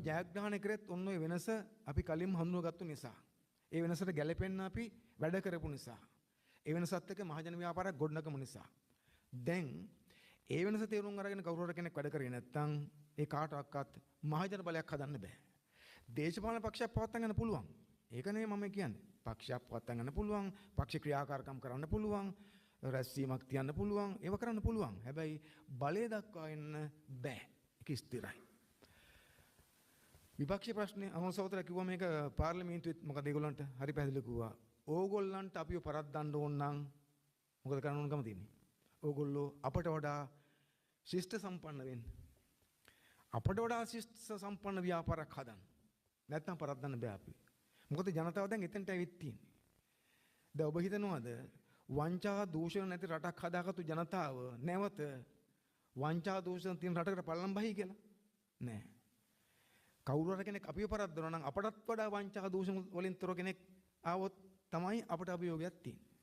ජයග්‍රහණය කරෙත් ඔන්න ඔය වෙනස අපි කලින්ම හඳුනාගත්තු නිසා. ඒ වෙනසට ගැලපෙන්න අපි වැඩ කරපු නිසා. ඒ වෙනසත් එක්ක මහජන ව්‍යාපාරයක් ගොඩනගමු නිසා. දැන් ඒ වෙනස තේරුම් අරගෙන කවුරු හරි කෙනෙක් වැඩ කරේ නැත්නම් ඒ කාටවත් මහජන බලයක් හදන්න බෑ. දේශපාලන පක්ෂයක් පවත්වා ගන්න පුළුවන්. ඒක නෙමෙයි මම කියන්නේ. පක්ෂයක් පවත්වා ගන්න පුළුවන්, පක්ෂ ක්‍රියාකාරකම් කරන්න පුළුවන්, රැස්වීමක් තියන්න පුළුවන්, ඒව කරන්න පුළුවන්. හැබැයි බලය දක්වා එන්න බෑ. ඒක ස්ථිරයි. විපක්ෂ ප්‍රශ්නේ අමෝසවතර කිව්වා මේක පාර්ලිමේන්තුවෙත් මොකද ඒගොල්ලන්ට හරි පැහැදිලි කිව්වා. ඕගොල්ලන්ට අපිව පරද්දන්න ඕන නම් මොකද කරන්න ඕනකම තියෙන්නේ? ඕගොල්ලෝ අපට වඩා ශිෂ්ට සම්පන්න වෙන්න. අපට වඩා ශිෂ්ට සම්පන්න ව්‍යාපාරයක් හදන්න. නැත්නම් පරද්දන්න බෑ අපි. මොකද ජනතාව දැන් එතනට ඇවිත් තියෙන්නේ. දැන් ඔබ හිතනවාද වංචා දූෂණ නැති රටක් හදාගත්තු ජනතාව නැවත වංචා දූෂණ තියෙන රටකට පල්ලම් බහයි කියලා? නෑ. කවුරු හරි කෙනෙක් අපිව පරද්දනවා නම් අපටත් වඩා වංචා දූෂණ වලින් තොර කෙනෙක් ආවොත් තමයි අපට අභියෝගයක් තියෙන්නේ.